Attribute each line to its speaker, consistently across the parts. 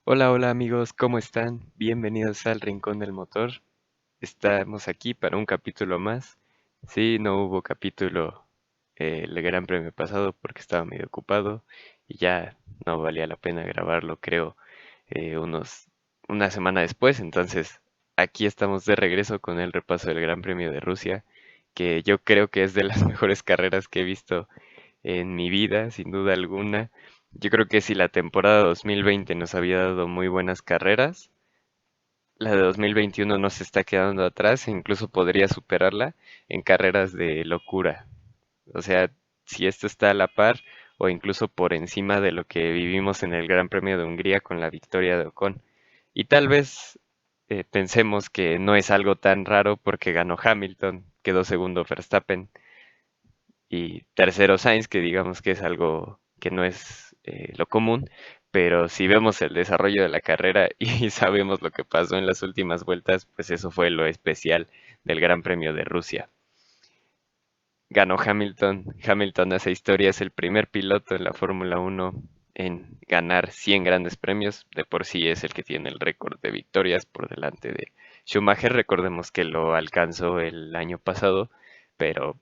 Speaker 1: Hola, hola amigos, ¿cómo están? Bienvenidos al Rincón del Motor. Estamos aquí para un capítulo más. Sí, no hubo capítulo el Gran Premio pasado porque estaba medio ocupado y ya no valía la pena grabarlo, creo, eh, unos, una semana después. Entonces, aquí estamos de regreso con el repaso del Gran Premio de Rusia, que yo creo que es de las mejores carreras que he visto en mi vida, sin duda alguna. Yo creo que si la temporada 2020 nos había dado muy buenas carreras, la de 2021 no se está quedando atrás e incluso podría superarla en carreras de locura. O sea, si esto está a la par o incluso por encima de lo que vivimos en el Gran Premio de Hungría con la victoria de Ocon. Y tal vez pensemos que no es algo tan raro porque ganó Hamilton, quedó segundo Verstappen, y tercero Sainz, que digamos que es algo que no es lo común, pero si vemos el desarrollo de la carrera y sabemos lo que pasó en las últimas vueltas, pues eso fue lo especial del Gran Premio de Rusia. Ganó Hamilton, Hamilton hace historia, es el primer piloto en la Fórmula Uno en ganar 100 grandes premios, de por sí es el que tiene el récord de victorias por delante de Schumacher, recordemos que lo alcanzó el año pasado, pero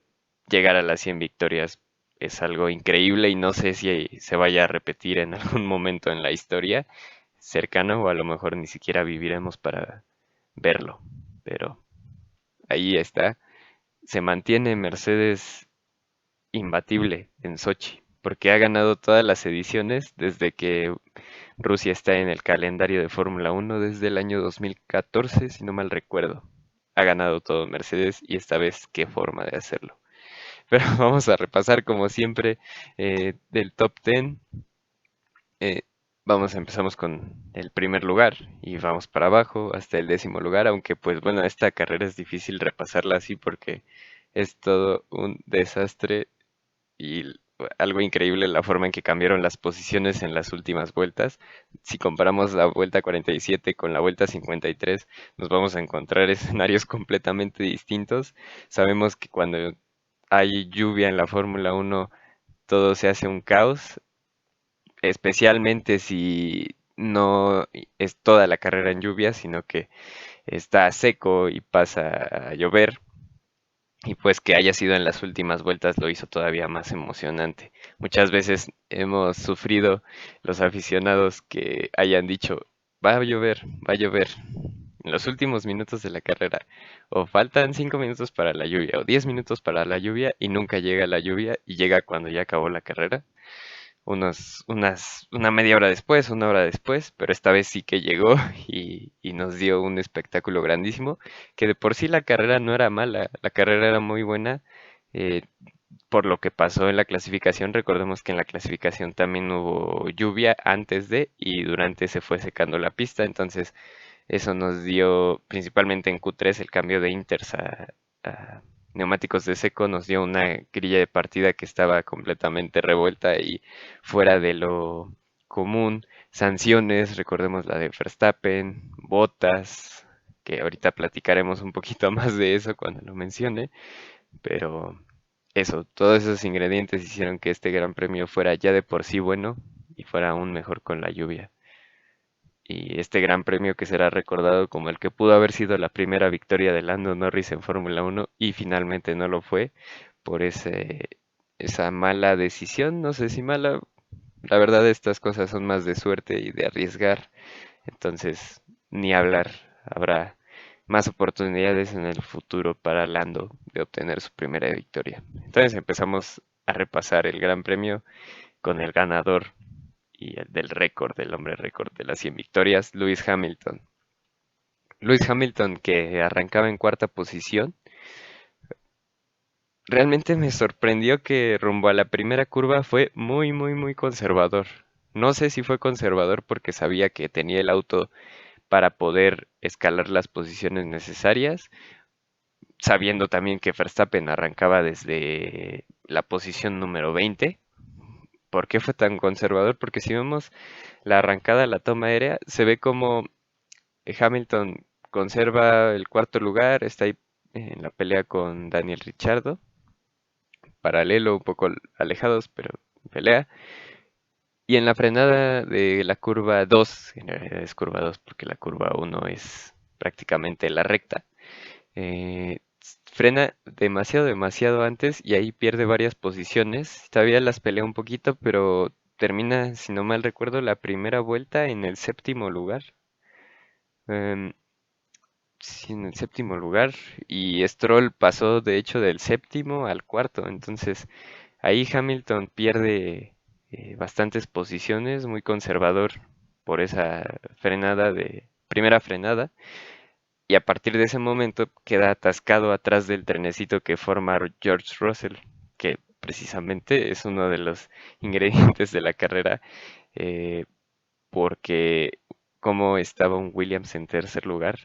Speaker 1: llegar a las 100 victorias es algo increíble y no sé si se vaya a repetir en algún momento en la historia cercana o a lo mejor ni siquiera viviremos para verlo, pero ahí está. Se mantiene Mercedes imbatible en Sochi, porque ha ganado todas las ediciones desde que Rusia está en el calendario de Fórmula Uno desde el año 2014, si no mal recuerdo. Ha ganado todo Mercedes y esta vez qué forma de hacerlo. Pero vamos a repasar como siempre del top 10. eh, empezamos con el primer lugar y vamos para abajo hasta el décimo lugar, aunque pues bueno, esta carrera es difícil repasarla así porque es todo un desastre y algo increíble la forma en que cambiaron las posiciones en las últimas vueltas. Si comparamos la vuelta 47 con la vuelta 53, nos vamos a encontrar escenarios completamente distintos. Sabemos que cuando hay lluvia en la Fórmula Uno todo se hace un caos, especialmente si no es toda la carrera en lluvia, sino que está seco y pasa a llover. Y pues que haya sido en las últimas vueltas lo hizo todavía más emocionante. Muchas veces hemos sufrido los aficionados que hayan dicho, va a llover, va a llover en los últimos minutos de la carrera. O faltan 5 minutos para la lluvia o 10 minutos para la lluvia y nunca llega la lluvia y llega cuando ya acabó la carrera una media hora después, una hora después, pero esta vez sí que llegó y nos dio un espectáculo grandísimo, que de por sí la carrera no era mala, la carrera era muy buena, eh, por lo que pasó en la clasificación. Recordemos que en la clasificación también hubo lluvia antes de y durante se fue secando la pista, entonces eso nos dio, principalmente en Q3, el cambio de inters a neumáticos de seco, nos dio una grilla de partida que estaba completamente revuelta y fuera de lo común. Sanciones, recordemos la de Verstappen, botas, que ahorita platicaremos un poquito más de eso cuando lo mencione, pero eso, todos esos ingredientes hicieron que este gran premio fuera ya de por sí bueno y fuera aún mejor con la lluvia. Y este gran premio que será recordado como el que pudo haber sido la primera victoria de Lando Norris en Fórmula Uno y finalmente no lo fue por esa mala decisión, no sé si mala, la verdad estas cosas son más de suerte y de arriesgar, entonces ni hablar, habrá más oportunidades en el futuro para Lando de obtener su primera victoria. Entonces empezamos a repasar el gran premio con el ganador y el del récord, del hombre récord de las 100 victorias, Lewis Hamilton. Lewis Hamilton, que arrancaba en cuarta posición, realmente me sorprendió que rumbo a la primera curva fue muy, muy, muy conservador. No sé si fue conservador porque sabía que tenía el auto para poder escalar las posiciones necesarias, sabiendo también que Verstappen arrancaba desde la posición número 20. ¿Por qué fue tan conservador? Porque si vemos la arrancada, la toma aérea, se ve como Hamilton conserva el cuarto lugar, está ahí en la pelea con Daniel Ricciardo, paralelo, un poco alejados, pero pelea. Y en la frenada de la curva 2, en realidad es curva 2 porque la curva uno es prácticamente la recta, frena demasiado, demasiado antes y ahí pierde varias posiciones. Todavía las pelea un poquito, pero termina, si no mal recuerdo, la primera vuelta en el séptimo lugar. Em, sí, en el séptimo lugar. Y Stroll pasó, de hecho, del séptimo al cuarto. Entonces, ahí Hamilton pierde bastantes posiciones, muy conservador por esa frenada de primera frenada. Y a partir de ese momento queda atascado atrás del trenecito que forma George Russell, que precisamente es uno de los ingredientes de la carrera, eh, porque como estaba un Williams en tercer lugar,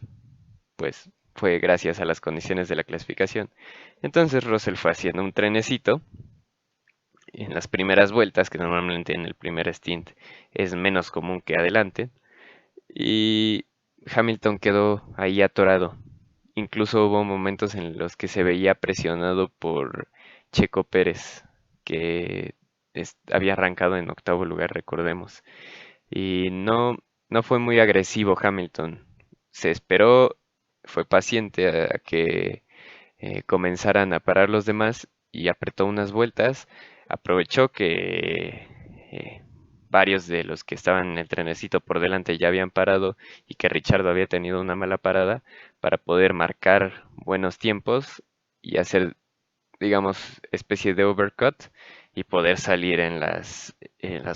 Speaker 1: pues fue gracias a las condiciones de la clasificación. Entonces Russell fue haciendo un trenecito en las primeras vueltas, que normalmente en el primer stint es menos común que adelante, y Hamilton quedó ahí atorado. Incluso hubo momentos en los que se veía presionado por Checo Pérez, que había arrancado en octavo lugar, recordemos. Y no fue muy agresivo Hamilton. Se esperó, fue paciente a que comenzaran a parar los demás y apretó unas vueltas. Aprovechó que varios de los que estaban en el trenecito por delante ya habían parado y que Richardo había tenido una mala parada para poder marcar buenos tiempos y hacer, digamos, especie de overcut y poder salir en las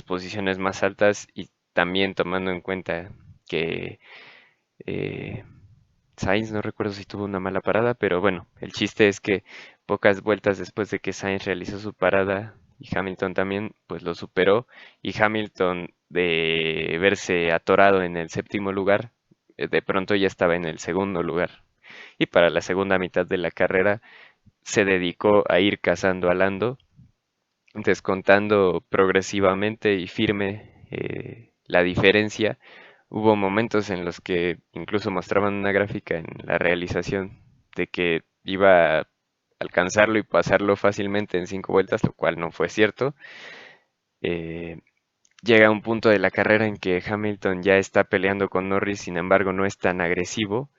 Speaker 1: posiciones más altas y también tomando en cuenta que eh, Sainz no recuerdo si tuvo una mala parada, pero bueno, el chiste es que pocas vueltas después de que Sainz realizó su parada y Hamilton también, pues lo superó y Hamilton de verse atorado en el séptimo lugar, de pronto ya estaba en el segundo lugar. Y para la segunda mitad de la carrera se dedicó a ir cazando a Lando, descontando progresivamente y firme la diferencia. Hubo momentos en los que incluso mostraban una gráfica en la realización de que iba a alcanzarlo y pasarlo fácilmente en 5 vueltas, lo cual no fue cierto. Eh, Llega un punto de la carrera en que Hamilton ya está peleando con Norris, sin embargo no es tan agresivo.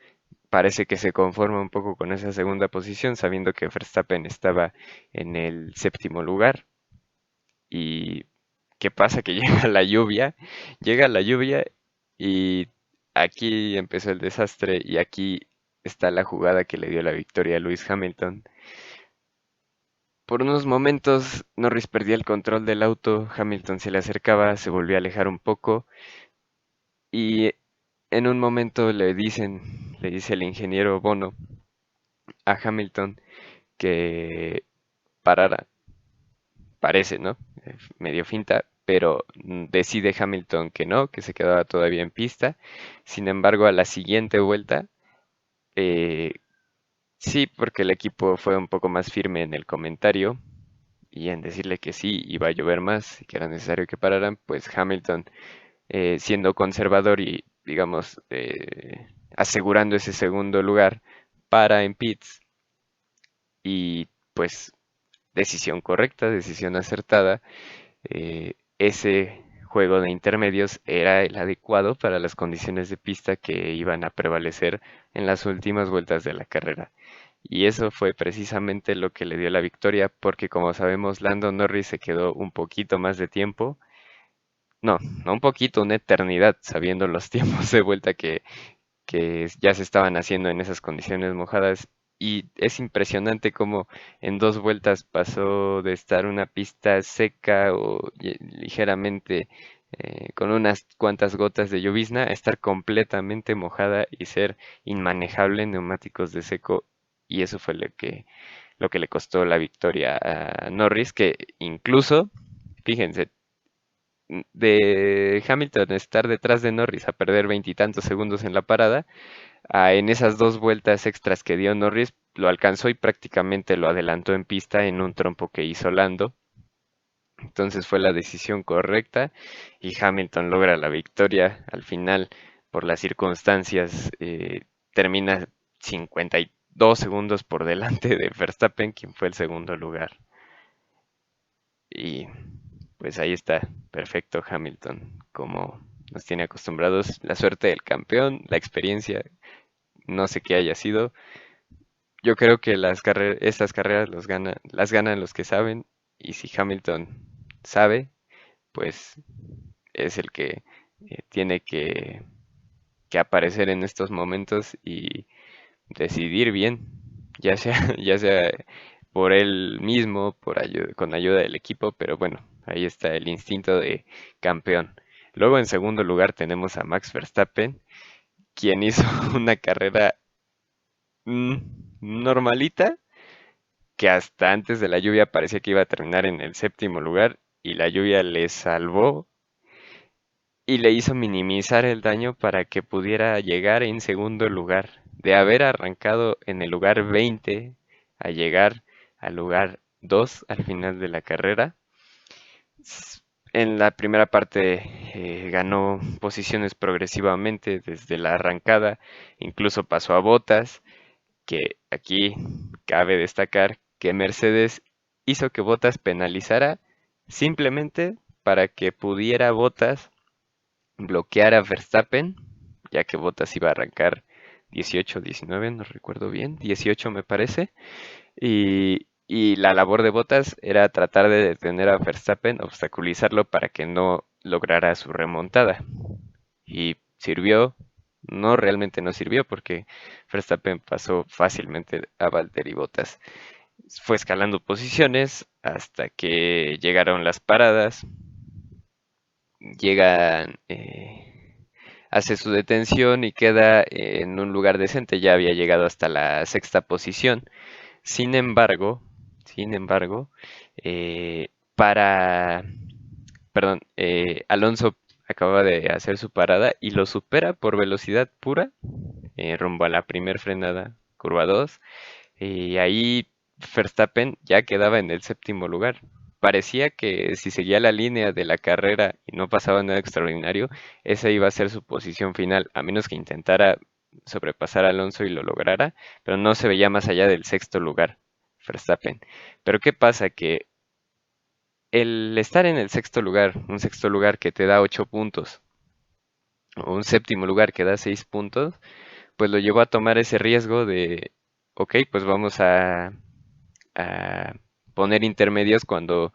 Speaker 1: Parece que se conforma un poco con esa segunda posición, sabiendo que Verstappen estaba en el séptimo lugar. ¿Y qué pasa? Que llega la lluvia y aquí empezó el desastre y aquí está la jugada que le dio la victoria a Lewis Hamilton. Por unos momentos Norris perdía el control del auto, Hamilton se le acercaba, se volvió a alejar un poco y en un momento le dice el ingeniero Bono a Hamilton que parara. Parece, ¿no? Medio finta, pero decide Hamilton que no, que se quedaba todavía en pista. Sin embargo, a la siguiente vuelta, eh, sí, porque el equipo fue un poco más firme en el comentario y en decirle que sí, iba a llover más y que era necesario que pararan, pues Hamilton, siendo conservador y, digamos, asegurando ese segundo lugar, para en pits y pues decisión correcta, decisión acertada. Ese juego de intermedios era el adecuado para las condiciones de pista que iban a prevalecer en las últimas vueltas de la carrera. Y eso fue precisamente lo que le dio la victoria, porque como sabemos, Lando Norris se quedó un poquito más de tiempo, no un poquito, una eternidad, sabiendo los tiempos de vuelta que ya se estaban haciendo en esas condiciones mojadas. Y es impresionante cómo en 2 vueltas pasó de estar una pista seca o ligeramente con unas cuantas gotas de llovizna a estar completamente mojada y ser inmanejable en neumáticos de seco. Y eso fue lo que le costó la victoria a Norris, que incluso, fíjense, de Hamilton estar detrás de Norris a perder veintitantos segundos en la parada, en esas 2 vueltas extras que dio Norris, lo alcanzó y prácticamente lo adelantó en pista en un trompo que hizo Lando. Entonces fue la decisión correcta y Hamilton logra la victoria. Al final, por las circunstancias, termina 52 segundos por delante de Verstappen, quien fue el segundo lugar. Y pues ahí está, perfecto Hamilton, como nos tiene acostumbrados, la suerte del campeón, la experiencia, no sé qué haya sido. Yo creo que estas carreras las ganan los que saben, y si Hamilton sabe, pues es el que tiene que aparecer en estos momentos y decidir bien, ya sea, ya sea por él mismo, con ayuda del equipo, pero bueno, ahí está el instinto de campeón. Luego en segundo lugar tenemos a Max Verstappen, quien hizo una carrera mm, normalita, que hasta antes de la lluvia parecía que iba a terminar en el séptimo lugar y la lluvia le salvó y le hizo minimizar el daño para que pudiera llegar en segundo lugar. De haber arrancado en el lugar 20 a llegar al lugar 2 al final de la carrera. En la primera parte ganó posiciones progresivamente desde la arrancada, incluso pasó a Bottas, que aquí cabe destacar que Mercedes hizo que Bottas penalizara simplemente para que pudiera Bottas bloquear a Verstappen, ya que Bottas iba a arrancar 18 o 19, no recuerdo bien, 18 me parece, y la labor de Bottas era tratar de detener a Verstappen, obstaculizarlo para que no lograra su remontada. Y sirvió, no realmente no sirvió porque Verstappen pasó fácilmente a Valtteri Bottas. Fue escalando posiciones hasta que llegaron las paradas, llegan, hace su detención y queda en un lugar decente, ya había llegado hasta la sexta posición. Sin embargo, sin embargo, para, perdón, Alonso acaba de hacer su parada y lo supera por velocidad pura, rumbo a la primer frenada, curva 2, y ahí Verstappen ya quedaba en el séptimo lugar. Parecía que si seguía la línea de la carrera y no pasaba nada extraordinario, esa iba a ser su posición final, a menos que intentara sobrepasar a Alonso y lo lograra, pero no se veía más allá del sexto lugar, Verstappen. Pero ¿qué pasa? Que el estar en el sexto lugar, un sexto lugar que te da 8 puntos, o un séptimo lugar que da 6 puntos, pues lo llevó a tomar ese riesgo de, ok, pues vamos a poner intermedios cuando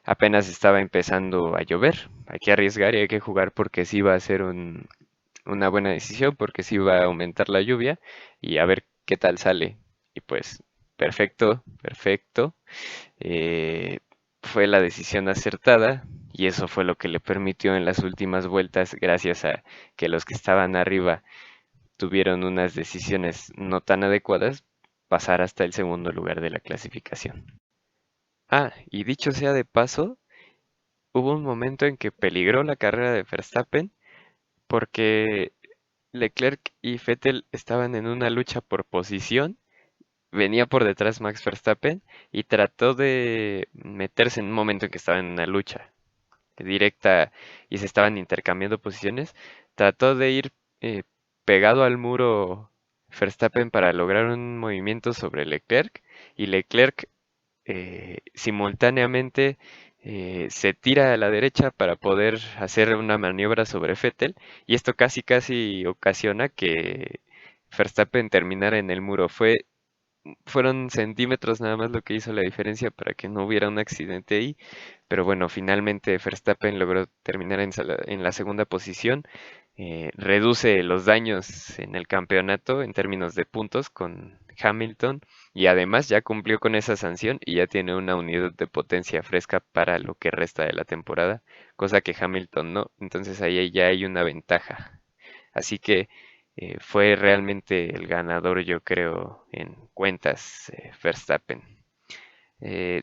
Speaker 1: apenas estaba empezando a llover. Hay que arriesgar y hay que jugar porque sí va a ser una buena decisión, porque sí va a aumentar la lluvia y a ver qué tal sale. Y pues, perfecto, perfecto. Fue la decisión acertada y eso fue lo que le permitió en las últimas vueltas, gracias a que los que estaban arriba tuvieron unas decisiones no tan adecuadas, pasar hasta el segundo lugar de la clasificación. Ah, y dicho sea de paso, hubo un momento en que peligró la carrera de Verstappen porque Leclerc y Vettel estaban en una lucha por posición, venía por detrás Max Verstappen y trató de meterse en un momento en que estaban en una lucha directa y se estaban intercambiando posiciones, trató de ir eh, pegado al muro Verstappen para lograr un movimiento sobre Leclerc y Leclerc simultáneamente se tira a la derecha para poder hacer una maniobra sobre Vettel y esto casi casi ocasiona que Verstappen terminara en el muro. Fueron centímetros nada más lo que hizo la diferencia para que no hubiera un accidente ahí, pero bueno, finalmente Verstappen logró terminar en la segunda posición, reduce los daños en el campeonato en términos de puntos con Hamilton y además ya cumplió con esa sanción y ya tiene una unidad de potencia fresca para lo que resta de la temporada, cosa que Hamilton no, entonces ahí ya hay una ventaja. Así que fue realmente el ganador, yo creo, en cuentas, Verstappen.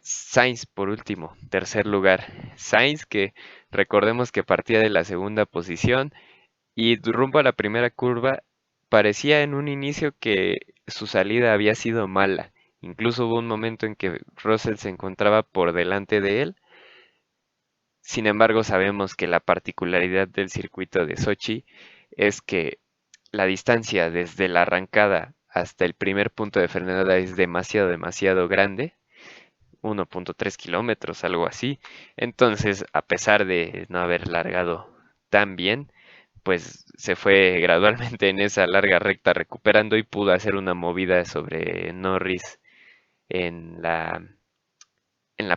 Speaker 1: Sainz, por último, tercer lugar. Sainz, que recordemos que partía de la segunda posición y rumbo a la primera curva, parecía en un inicio que su salida había sido mala. Incluso hubo un momento en que Russell se encontraba por delante de él. Sin embargo, sabemos que la particularidad del circuito de Sochi es que la distancia desde la arrancada hasta el primer punto de frenada es demasiado, demasiado grande. 1.3 kilómetros, algo así. Entonces, a pesar de no haber largado tan bien, pues se fue gradualmente en esa larga recta recuperando y pudo hacer una movida sobre Norris en la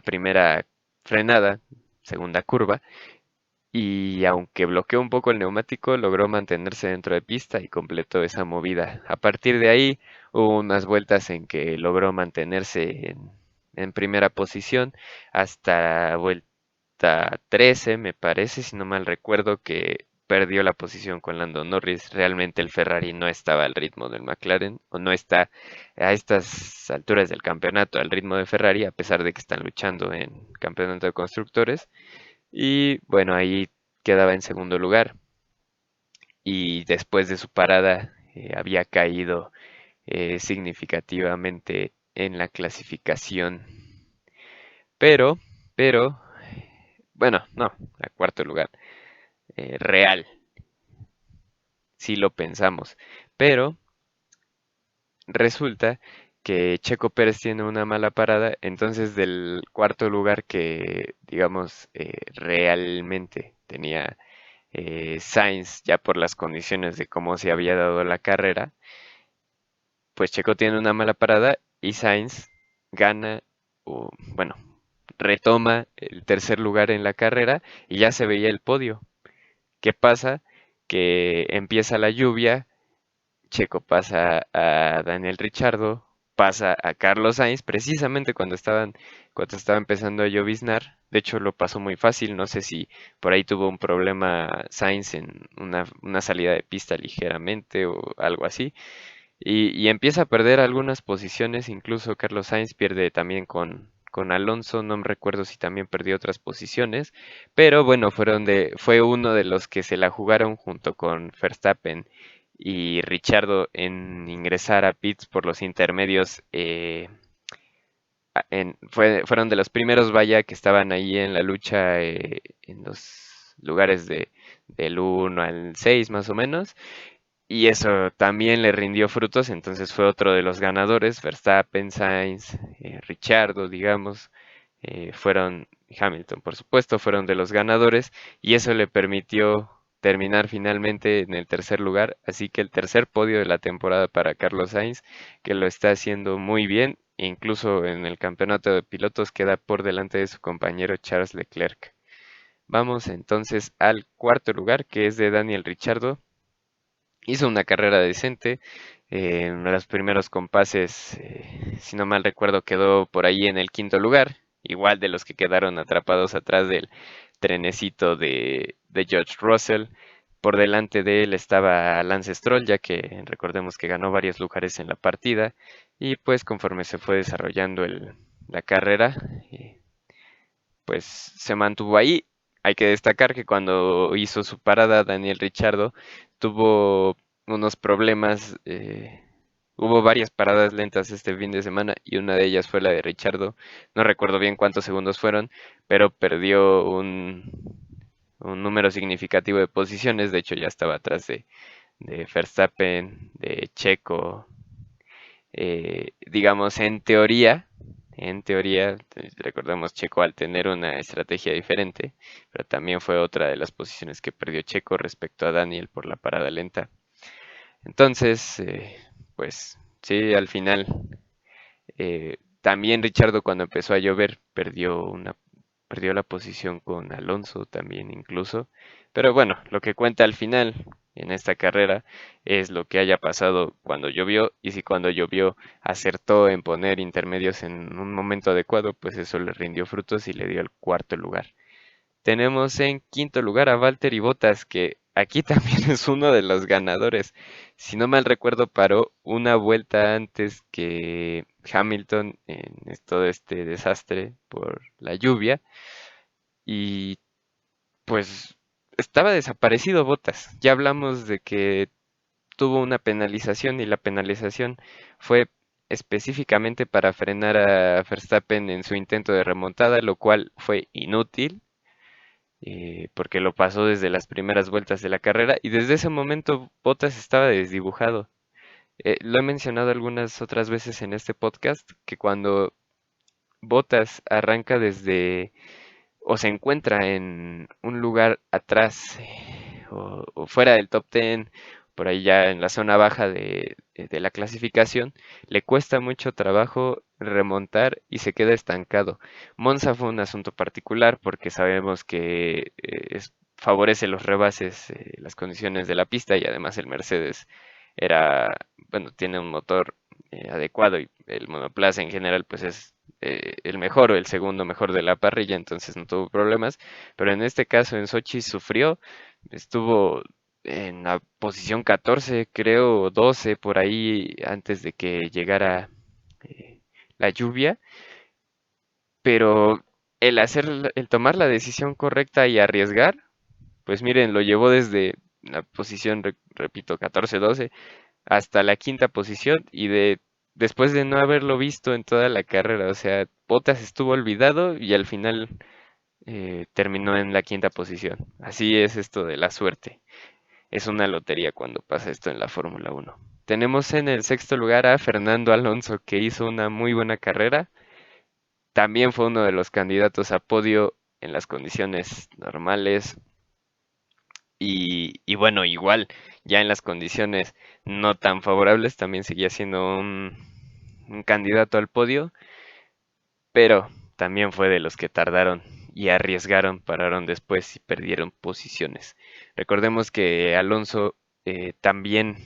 Speaker 1: primera frenada, segunda curva, y aunque bloqueó un poco el neumático, logró mantenerse dentro de pista y completó esa movida. A partir de ahí hubo unas vueltas en que logró mantenerse en primera posición hasta vuelta 13, me parece, si no mal recuerdo, que perdió la posición con Lando Norris. Realmente el Ferrari no estaba al ritmo del McLaren, o no está a estas alturas del campeonato al ritmo de Ferrari, a pesar de que están luchando en campeonato de constructores. Y bueno, ahí quedaba en segundo lugar. Y después de su parada había caído significativamente en la clasificación. Pero, pero, bueno, no, a cuarto lugar. Real, si lo pensamos. Pero resulta que Checo Pérez tiene una mala parada, entonces del cuarto lugar que, digamos, realmente tenía Sainz, ya por las condiciones de cómo se había dado la carrera, pues Checo tiene una mala parada y Sainz gana, o bueno, retoma el tercer lugar en la carrera y ya se veía el podio. ¿Qué pasa? Que empieza la lluvia, Checo pasa a Daniel Ricciardo, pasa a Carlos Sainz, precisamente cuando estaba empezando a lloviznar. De hecho, lo pasó muy fácil. No sé si por ahí tuvo un problema Sainz en una salida de pista ligeramente o algo así. Y empieza a perder algunas posiciones. Incluso Carlos Sainz pierde también con Alonso. No me recuerdo si también perdió otras posiciones. Pero bueno, fue uno de los que se la jugaron junto con Verstappen y Richardo en ingresar a pits por los intermedios. Fueron de los primeros, vaya, que estaban ahí en la lucha en los lugares del 1 al 6 más o menos. Y eso también le rindió frutos, entonces fue otro de los ganadores. Verstappen, Sainz, Ricciardo, digamos, Hamilton, por supuesto, fueron de los ganadores y eso le permitió terminar finalmente en el tercer lugar. Así que el tercer podio de la temporada para Carlos Sainz, que lo está haciendo muy bien, incluso en el campeonato de pilotos queda por delante de su compañero Charles Leclerc. Vamos entonces al cuarto lugar, que es de Daniel Ricciardo. Hizo una carrera decente. En uno de los primeros compases, si no mal recuerdo, quedó por ahí en el quinto lugar, igual de los que quedaron atrapados atrás del trenecito de George Russell. Por delante de él estaba Lance Stroll, ya que recordemos que ganó varios lugares en la partida. Y pues conforme se fue desarrollando la carrera, pues se mantuvo ahí. Hay que destacar que cuando hizo su parada, Daniel Ricciardo tuvo unos problemas. Hubo varias paradas lentas este fin de semana y una de ellas fue la de Ricciardo. No recuerdo bien cuántos segundos fueron, pero perdió un número significativo de posiciones. De hecho, ya estaba atrás de Verstappen, de Checo, digamos, en teoría, recordemos Checo al tener una estrategia diferente, pero también fue otra de las posiciones que perdió Checo respecto a Daniel por la parada lenta. Entonces, pues sí, al final, también Richardo cuando empezó a llover perdió la posición con Alonso también incluso. Pero bueno, lo que cuenta al final en esta carrera es lo que haya pasado cuando llovió y si cuando llovió acertó en poner intermedios en un momento adecuado, pues eso le rindió frutos y le dio el cuarto lugar. Tenemos en quinto lugar a Valtteri Bottas, que aquí también es uno de los ganadores. Si no mal recuerdo, paró una vuelta antes que Hamilton en todo este desastre por la lluvia. Y pues estaba desaparecido Bottas. Ya hablamos de que tuvo una penalización y la penalización fue específicamente para frenar a Verstappen en su intento de remontada, lo cual fue inútil porque lo pasó desde las primeras vueltas de la carrera y desde ese momento Bottas estaba desdibujado. Lo he mencionado algunas otras veces en este podcast que cuando Bottas arranca desde o se encuentra en un lugar atrás o fuera del top 10, por ahí ya en la zona baja de la clasificación, le cuesta mucho trabajo remontar y se queda estancado. Monza fue un asunto particular porque sabemos que favorece los rebases, las condiciones de la pista y además el Mercedes bueno, tiene un motor adecuado y el monoplaza en general pues es el mejor o el segundo mejor de la parrilla, entonces no tuvo problemas. Pero en este caso en Sochi sufrió, estuvo en la posición 14, creo, o 12 por ahí antes de que llegara la lluvia, pero el tomar la decisión correcta y arriesgar, pues miren, lo llevó desde la posición, repito, 14-12 hasta la quinta posición y después de no haberlo visto en toda la carrera, o sea, Bottas estuvo olvidado y al final terminó en la quinta posición. Así es esto de la suerte. Es una lotería cuando pasa esto en la Fórmula 1. Tenemos en el sexto lugar a Fernando Alonso, que hizo una muy buena carrera. También fue uno de los candidatos a podio en las condiciones normales. Y bueno, igual, ya en las condiciones no tan favorables, también seguía siendo un candidato al podio, pero también fue de los que tardaron y arriesgaron, pararon después y perdieron posiciones. Recordemos que Alonso también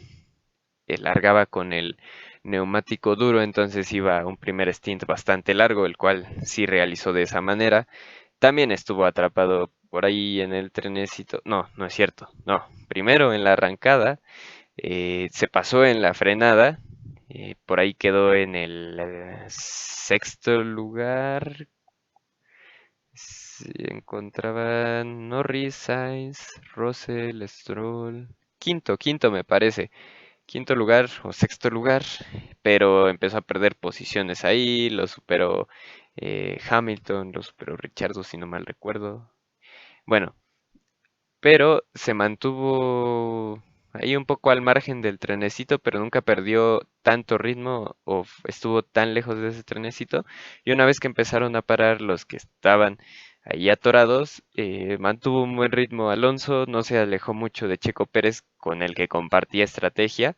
Speaker 1: largaba con el neumático duro, entonces iba a un primer stint bastante largo, el cual sí realizó de esa manera. También estuvo atrapado por ahí en el trenecito. No, no es cierto. No, primero en la arrancada, se pasó en la frenada, por ahí quedó en el sexto lugar. Se encontraba Norris, Sainz, Russell, Stroll. Quinto me parece. Quinto lugar o sexto lugar, pero empezó a perder posiciones ahí, lo superó Hamilton, lo superó Richardo, si no mal recuerdo. Bueno, pero se mantuvo ahí un poco al margen del trenecito, pero nunca perdió tanto ritmo o estuvo tan lejos de ese trenecito. Y una vez que empezaron a parar los que estaban ahí atorados, mantuvo un buen ritmo Alonso, no se alejó mucho de Checo Pérez, con el que compartía estrategia.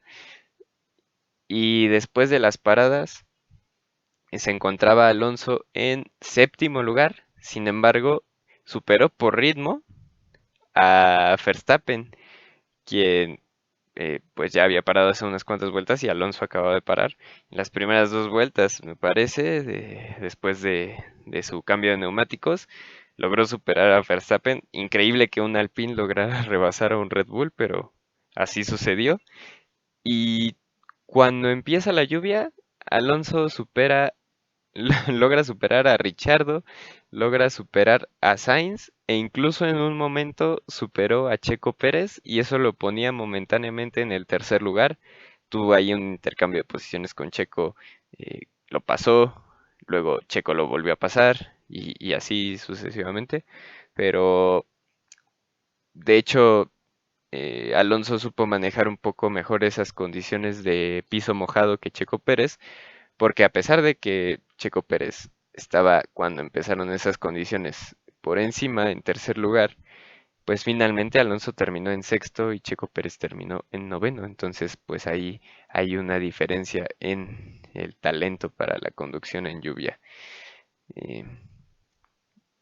Speaker 1: Y después de las paradas, se encontraba Alonso en séptimo lugar. Sin embargo, superó por ritmo a Verstappen, quien pues ya había parado hace unas cuantas vueltas y Alonso acababa de parar. En las primeras dos vueltas, me parece, después de su cambio de neumáticos, logró superar a Verstappen. Increíble que un Alpine lograra rebasar a un Red Bull, pero así sucedió. Y cuando empieza la lluvia, Alonso logra superar a Richardo, logra superar a Sainz e incluso en un momento superó a Checo Pérez y eso lo ponía momentáneamente en el tercer lugar. Tuvo ahí un intercambio de posiciones con Checo, lo pasó, luego Checo lo volvió a pasar y así sucesivamente. Pero de hecho Alonso supo manejar un poco mejor esas condiciones de piso mojado que Checo Pérez, porque a pesar de que Checo Pérez estaba cuando empezaron esas condiciones por encima en tercer lugar, pues finalmente Alonso terminó en sexto y Checo Pérez terminó en noveno. Entonces, pues ahí hay una diferencia en el talento para la conducción en lluvia. Eh,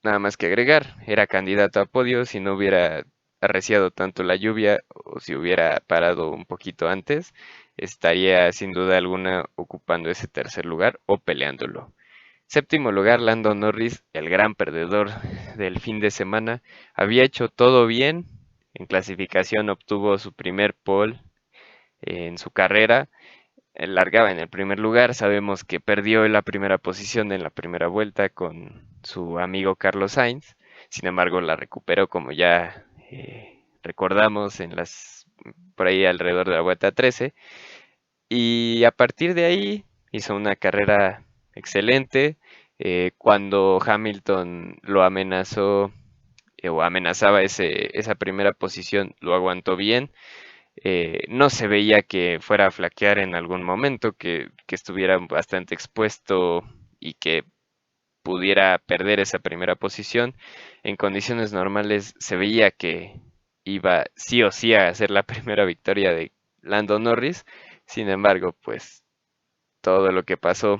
Speaker 1: Nada más que agregar, era candidato a podio si no hubiera arreciado tanto la lluvia o si hubiera parado un poquito antes, estaría sin duda alguna ocupando ese tercer lugar o peleándolo. Séptimo lugar, Lando Norris, el gran perdedor del fin de semana, había hecho todo bien, en clasificación obtuvo su primer pole en su carrera, largaba en el primer lugar. Sabemos que perdió la primera posición en la primera vuelta con su amigo Carlos Sainz. Sin embargo, la recuperó como ya recordamos por ahí alrededor de la vuelta 13. Y a partir de ahí hizo una carrera excelente. Cuando Hamilton lo amenazó o amenazaba esa primera posición, lo aguantó bien. No se veía que fuera a flaquear en algún momento, que estuviera bastante expuesto y que pudiera perder esa primera posición. En condiciones normales se veía que iba sí o sí a hacer la primera victoria de Lando Norris. Sin embargo, pues todo lo que pasó.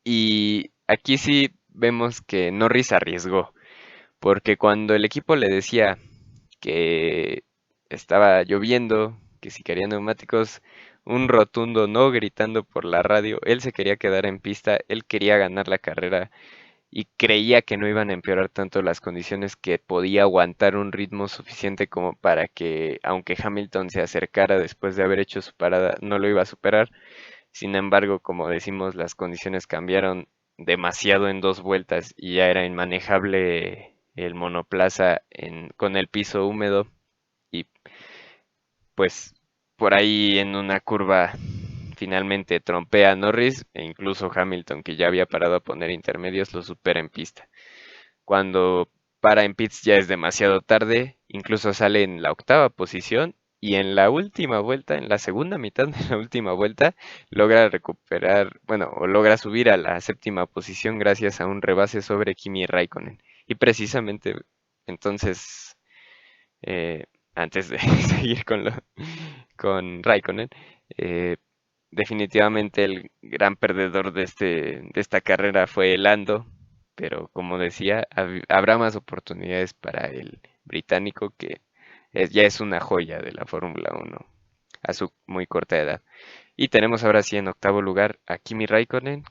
Speaker 1: Y aquí sí vemos que Norris arriesgó, porque cuando el equipo le decía que estaba lloviendo, que si quería neumáticos, un rotundo no gritando por la radio, él se quería quedar en pista, él quería ganar la carrera y creía que no iban a empeorar tanto las condiciones, que podía aguantar un ritmo suficiente como para que, aunque Hamilton se acercara después de haber hecho su parada, no lo iba a superar. Sin embargo, como decimos, las condiciones cambiaron demasiado en 2 vueltas y ya era inmanejable el monoplaza con el piso húmedo, y pues por ahí en una curva finalmente trompea a Norris, e incluso Hamilton, que ya había parado a poner intermedios, lo supera en pista. Cuando para en pits ya es demasiado tarde, incluso sale en la octava posición, y en la última vuelta, en la segunda mitad de la última vuelta, logra recuperar, bueno, o logra subir a la séptima posición gracias a un rebase sobre Kimi Raikkonen. Y precisamente entonces, eh, antes de seguir con Raikkonen, eh, definitivamente el gran perdedor de esta carrera fue Lando, pero como decía, habrá más oportunidades para el británico, que ya es una joya de la Fórmula 1 a su muy corta edad. Y tenemos ahora sí en octavo lugar a Kimi Raikkonen,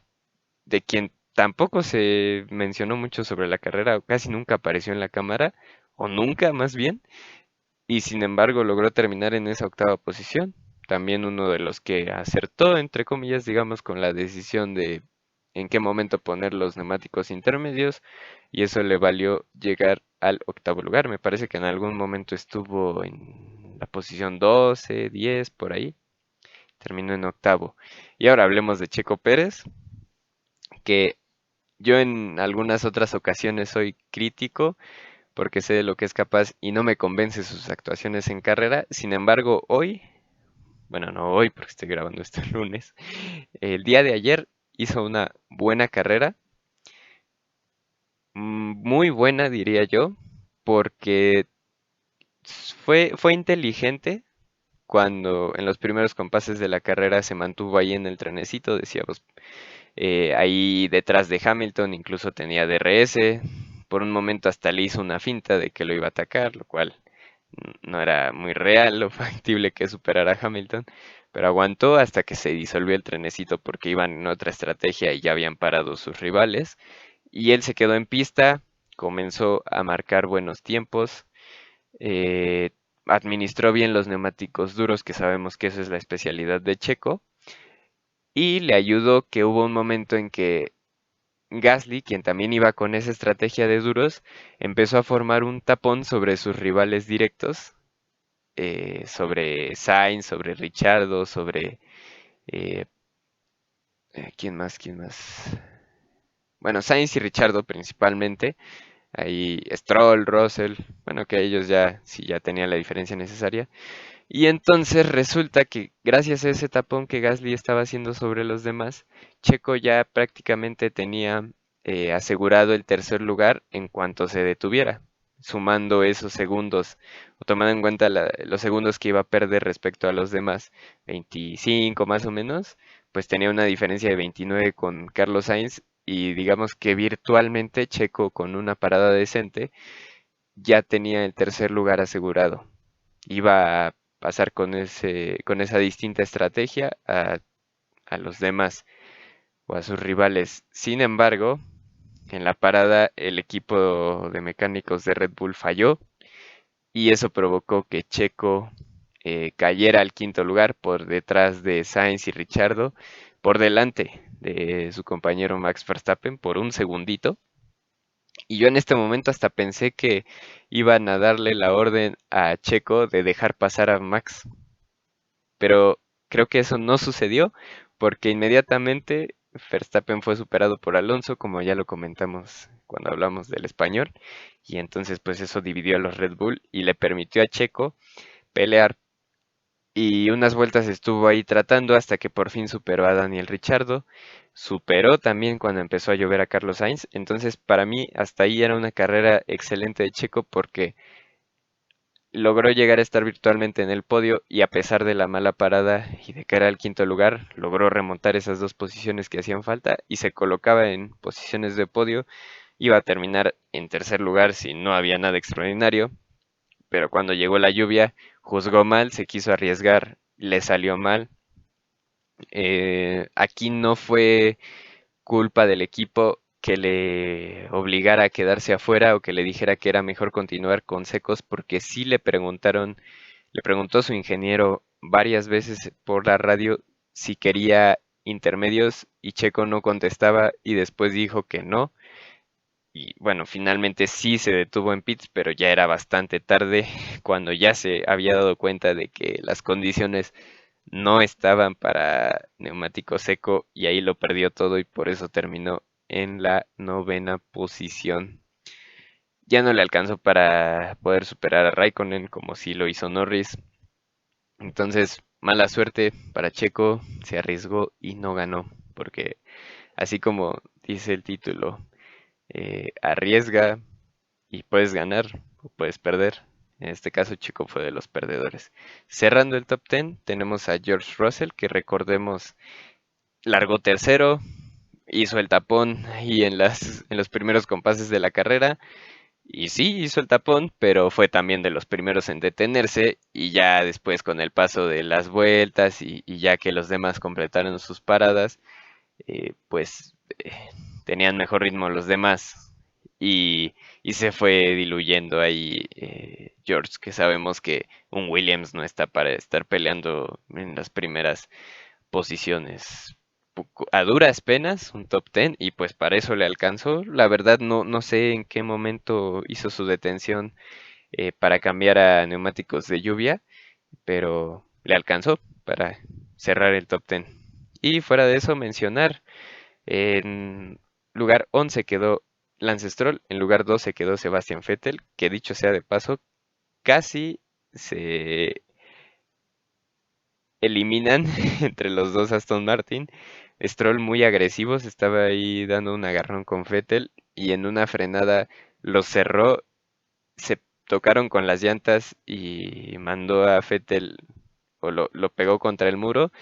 Speaker 1: de quien tampoco se mencionó mucho sobre la carrera, o casi nunca apareció en la cámara, o nunca más bien, y sin embargo logró terminar en esa octava posición. También uno de los que acertó, entre comillas, digamos, con la decisión de en qué momento poner los neumáticos intermedios, y eso le valió llegar al octavo lugar. Me parece que en algún momento estuvo en la posición 12, 10, por ahí. Terminó en octavo. Y ahora hablemos de Checo Pérez, que yo en algunas otras ocasiones soy crítico porque sé de lo que es capaz y no me convence sus actuaciones en carrera. Sin embargo, hoy, bueno, no hoy porque estoy grabando esto el lunes, el día de ayer hizo una buena carrera, muy buena diría yo, porque fue inteligente cuando en los primeros compases de la carrera se mantuvo ahí en el trenecito, decíamos, ahí detrás de Hamilton, incluso tenía DRS. Por un momento hasta le hizo una finta de que lo iba a atacar, lo cual no era muy real o factible que superara a Hamilton, pero aguantó hasta que se disolvió el trenecito porque iban en otra estrategia y ya habían parado sus rivales. Y él se quedó en pista, comenzó a marcar buenos tiempos, eh, administró bien los neumáticos duros, que sabemos que eso es la especialidad de Checo, y le ayudó que hubo un momento en que Gasly, quien también iba con esa estrategia de duros, empezó a formar un tapón sobre sus rivales directos, sobre Sainz, sobre Richardo, sobre... eh, ¿quién más? ¿Quién más? Bueno, Sainz y Richardo principalmente. Ahí Stroll, Russell, bueno, que ellos ya sí ya tenían la diferencia necesaria. Y entonces resulta que gracias a ese tapón que Gasly estaba haciendo sobre los demás, Checo ya prácticamente tenía asegurado el tercer lugar en cuanto se detuviera, sumando esos segundos, o tomando en cuenta los segundos que iba a perder respecto a los demás, 25 más o menos, pues tenía una diferencia de 29 con Carlos Sainz, y digamos que virtualmente Checo, con una parada decente, ya tenía el tercer lugar asegurado. Iba a pasar con esa distinta estrategia a los demás o a sus rivales. Sin embargo, en la parada el equipo de mecánicos de Red Bull falló, y eso provocó que Checo cayera al quinto lugar por detrás de Sainz y Richardo, por delante de su compañero Max Verstappen por un segundito. Y yo en este momento hasta pensé que iban a darle la orden a Checo de dejar pasar a Max, pero creo que eso no sucedió, porque inmediatamente Verstappen fue superado por Alonso, como ya lo comentamos cuando hablamos del español, y entonces pues eso dividió a los Red Bull y le permitió a Checo pelear, y unas vueltas estuvo ahí tratando hasta que por fin superó a Daniel Ricciardo. superó también cuando empezó a llover a Carlos Sainz. Entonces, para mí, hasta ahí era una carrera excelente de Checo porque logró llegar a estar virtualmente en el podio y a pesar de la mala parada y de caer al quinto lugar, logró remontar esas dos posiciones que hacían falta y se colocaba en posiciones de podio. Iba a terminar en tercer lugar si no había nada extraordinario, pero cuando llegó la lluvia, juzgó mal, se quiso arriesgar, le salió mal. Aquí no fue culpa del equipo que le obligara a quedarse afuera o que le dijera que era mejor continuar con Secos, porque sí le preguntó su ingeniero varias veces por la radio si quería intermedios y Checo no contestaba y después dijo que no. Y bueno, finalmente sí se detuvo en pits, pero ya era bastante tarde cuando ya se había dado cuenta de que las condiciones no estaban para neumático seco y ahí lo perdió todo y por eso terminó en la novena posición. Ya no le alcanzó para poder superar a Raikkonen como si lo hizo Norris. Entonces, mala suerte para Checo, se arriesgó y no ganó, porque así como dice el título, arriesga y puedes ganar o puedes perder. En este caso, Checo fue de los perdedores. Cerrando el top 10, tenemos a George Russell, que recordemos, largó tercero, hizo el tapón ahí en los primeros compases de la carrera. Y sí, hizo el tapón, pero fue también de los primeros en detenerse. Y ya después, con el paso de las vueltas y ya que los demás completaron sus paradas, pues tenían mejor ritmo los demás y se fue diluyendo ahí George, que sabemos que un Williams no está para estar peleando en las primeras posiciones. A duras penas, un top 10, y pues para eso le alcanzó. La verdad no sé en qué momento hizo su detención para cambiar a neumáticos de lluvia, pero le alcanzó para cerrar el top 10. Y fuera de eso, mencionar en lugar 11 quedó Lance Stroll, en lugar 12 quedó Sebastian Vettel, que dicho sea de paso, casi se eliminan entre los dos Aston Martin. Stroll muy agresivo, se estaba ahí dando un agarrón con Vettel y en una frenada lo cerró, se tocaron con las llantas y mandó a Vettel o lo pegó contra el muro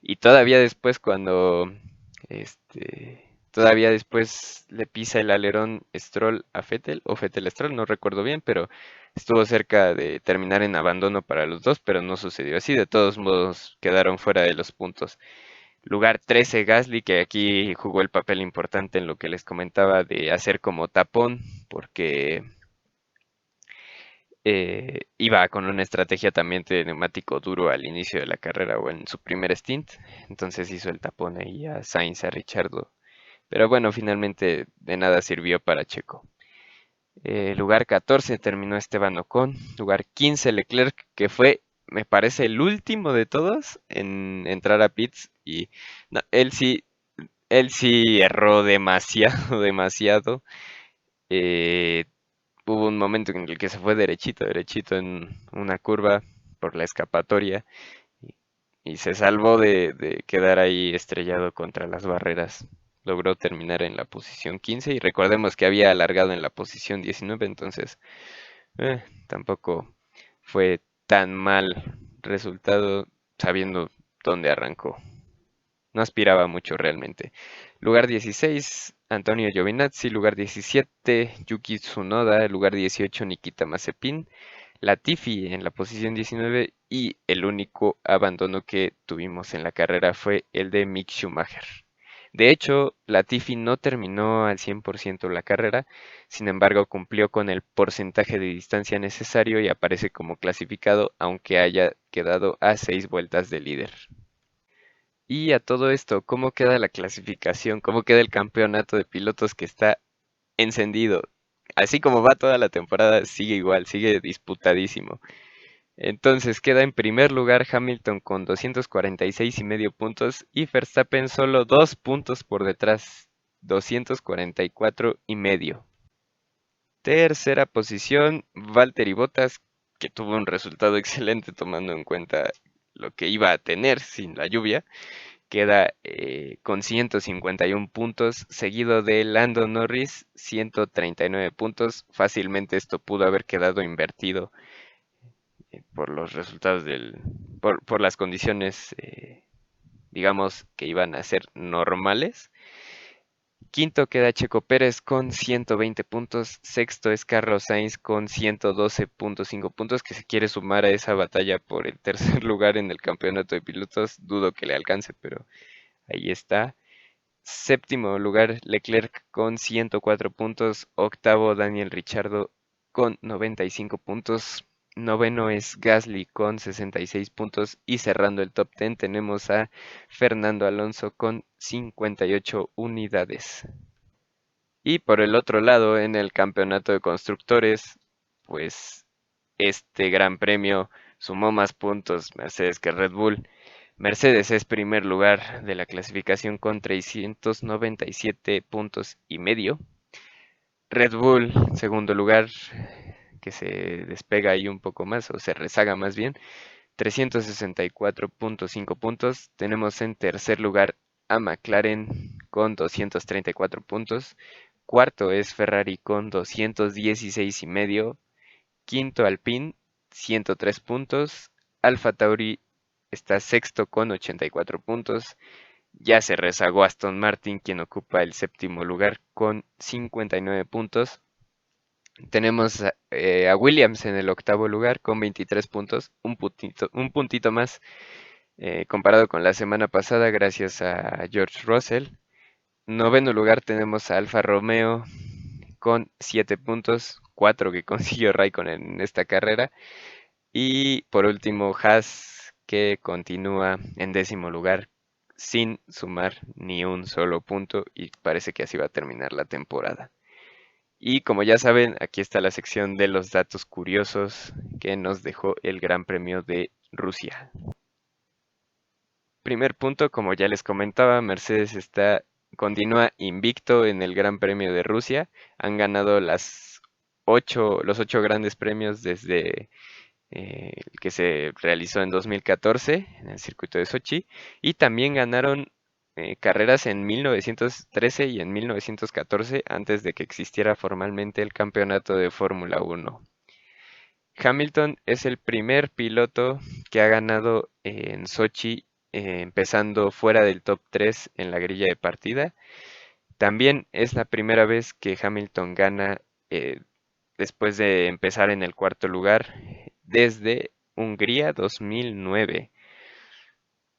Speaker 1: y todavía después todavía después le pisa el alerón Stroll a Vettel, o Vettel a Stroll, no recuerdo bien, pero estuvo cerca de terminar en abandono para los dos, pero no sucedió así. De todos modos, quedaron fuera de los puntos. Lugar 13 Gasly, que aquí jugó el papel importante en lo que les comentaba de hacer como tapón, porque iba con una estrategia también de neumático duro al inicio de la carrera o en su primer stint, entonces hizo el tapón ahí a Sainz, a Richardo, pero bueno, finalmente de nada sirvió para Checo. Lugar 14 terminó Esteban Ocon, lugar 15 Leclerc, que fue, me parece, el último de todos en entrar a pits y no, él sí erró demasiado, demasiado. Eh, Hubo un momento en el que se fue derechito, derechito en una curva por la escapatoria y, y se salvó de quedar ahí estrellado contra las barreras. Logró terminar en la posición 15 y recordemos que había alargado en la posición 19, entonces tampoco fue tan mal resultado sabiendo dónde arrancó. No aspiraba mucho realmente. Lugar 16, Antonio Giovinazzi. Lugar 17, Yuki Tsunoda. Lugar 18, Nikita Mazepin. Latifi en la posición 19 y el único abandono que tuvimos en la carrera fue el de Mick Schumacher. De hecho, Latifi no terminó al 100% la carrera, sin embargo cumplió con el porcentaje de distancia necesario y aparece como clasificado, aunque haya quedado a 6 vueltas de líder. Y a todo esto, ¿cómo queda la clasificación? ¿Cómo queda el campeonato de pilotos que está encendido? Así como va toda la temporada, sigue igual, sigue disputadísimo. Entonces queda en primer lugar Hamilton con 246,5 puntos y Verstappen solo 2 puntos por detrás, 244,5. Tercera posición, Valtteri Bottas, que tuvo un resultado excelente tomando en cuenta lo que iba a tener sin la lluvia. queda con 151 puntos, seguido de Lando Norris, 139 puntos. Fácilmente esto pudo haber quedado invertido por los resultados por las condiciones, digamos, que iban a ser normales. Quinto queda Checo Pérez con 120 puntos. Sexto es Carlos Sainz con 112.5 puntos, que se quiere sumar a esa batalla por el tercer lugar en el campeonato de pilotos. Dudo que le alcance, pero ahí está. Séptimo lugar, Leclerc con 104 puntos. Octavo, Daniel Ricciardo con 95 puntos. Noveno es Gasly con 66 puntos. Y cerrando el top 10 tenemos a Fernando Alonso con 58 unidades. Y por el otro lado, en el campeonato de constructores, pues este gran premio sumó más puntos Mercedes que Red Bull. Mercedes es primer lugar de la clasificación con 397 puntos y medio. Red Bull, segundo lugar, que se despega ahí un poco más, o se rezaga más bien, 364.5 puntos. Tenemos en tercer lugar a McLaren con 234 puntos. Cuarto es Ferrari con 216 y medio. Quinto Alpine, 103 puntos. Alfa Tauri está sexto con 84 puntos. Ya se rezagó Aston Martin, quien ocupa el séptimo lugar con 59 puntos. Tenemos a Williams en el octavo lugar con 23 puntos, un puntito más comparado con la semana pasada gracias a George Russell. Noveno lugar tenemos a Alfa Romeo con 7 puntos, 4 que consiguió Raikkonen en esta carrera. Y por último, Haas, que continúa en décimo lugar sin sumar ni un solo punto y parece que así va a terminar la temporada. Y como ya saben, aquí está la sección de los datos curiosos que nos dejó el Gran Premio de Rusia. Primer punto, como ya les comentaba, Mercedes continúa invicto en el Gran Premio de Rusia. Han ganado los 8 grandes premios desde el que se realizó en 2014 en el circuito de Sochi, y también ganaron carreras en 1913 y en 1914 antes de que existiera formalmente el campeonato de Fórmula 1. Hamilton es el primer piloto que ha ganado en Sochi, empezando fuera del top 3 en la grilla de partida. También es la primera vez que Hamilton gana después de empezar en el cuarto lugar desde Hungría 2009.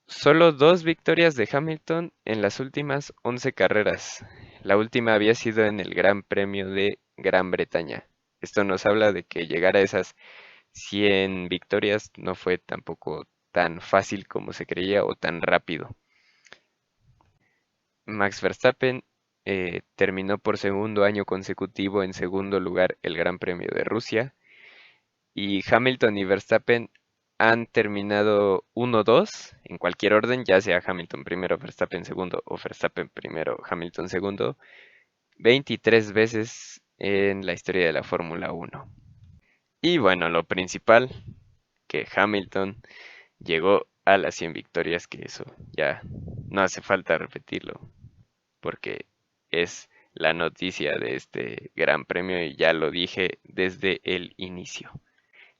Speaker 1: Solo 2 victorias de Hamilton en las últimas 11 carreras. La última había sido en el Gran Premio de Gran Bretaña. Esto nos habla de que llegar a esas 100 victorias no fue tampoco tan fácil como se creía o tan rápido. Max Verstappen terminó por segundo año consecutivo en segundo lugar el Gran Premio de Rusia, y Hamilton y Verstappen han terminado 1-2 en cualquier orden, ya sea Hamilton primero, Verstappen segundo o Verstappen primero, Hamilton segundo, 23 veces en la historia de la Fórmula 1. Y bueno, lo principal, que Hamilton llegó a las 100 victorias, que eso ya no hace falta repetirlo, porque es la noticia de este gran premio y ya lo dije desde el inicio.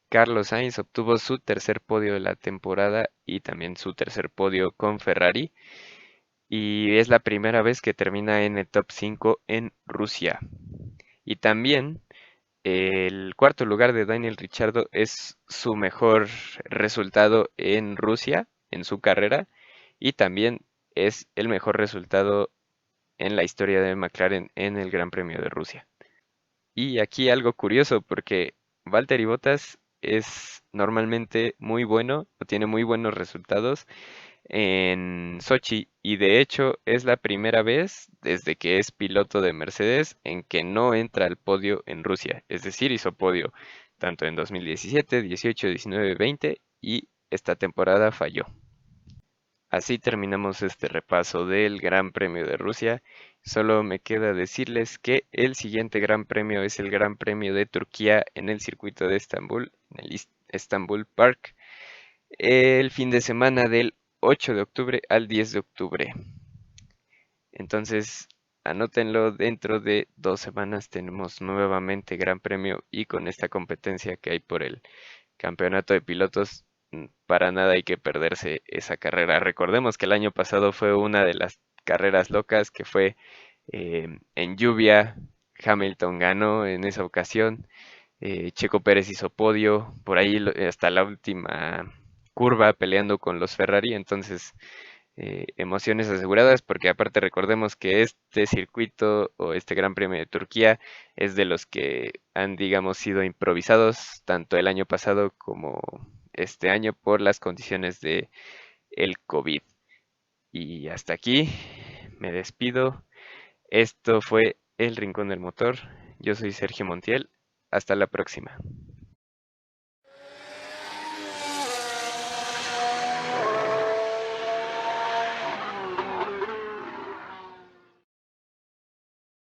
Speaker 1: Carlos Sainz obtuvo su tercer podio de la temporada y también su tercer podio con Ferrari, y es la primera vez que termina en el top 5 en Rusia. Y también el cuarto lugar de Daniel Ricciardo es su mejor resultado en Rusia en su carrera, y también es el mejor resultado en la historia de McLaren en el Gran Premio de Rusia. Y aquí algo curioso, porque Valtteri Bottas es normalmente muy bueno o tiene muy buenos resultados en Sochi, y de hecho es la primera vez desde que es piloto de Mercedes en que no entra al podio en Rusia. Es decir, hizo podio tanto en 2017, 18, 19, 20 y esta temporada falló. Así terminamos este repaso del Gran Premio de Rusia. Solo me queda decirles que el siguiente Gran Premio es el Gran Premio de Turquía en el circuito de Estambul, en el Estambul Park, el fin de semana del 8 de octubre al 10 de octubre. Entonces, anótenlo, dentro de 2 semanas tenemos nuevamente Gran Premio y con esta competencia que hay por el campeonato de pilotos, para nada hay que perderse esa carrera. Recordemos que el año pasado fue una de las carreras locas que fue en lluvia. Hamilton ganó en esa ocasión. Checo Pérez hizo podio, por ahí hasta la última curva peleando con los Ferrari. Entonces, emociones aseguradas, porque aparte recordemos que este circuito o este Gran Premio de Turquía es de los que han, digamos, sido improvisados tanto el año pasado como este año por las condiciones de el COVID. Y hasta aquí me despido. Esto fue El Rincón del Motor. Yo soy Sergio Montiel. Hasta la próxima.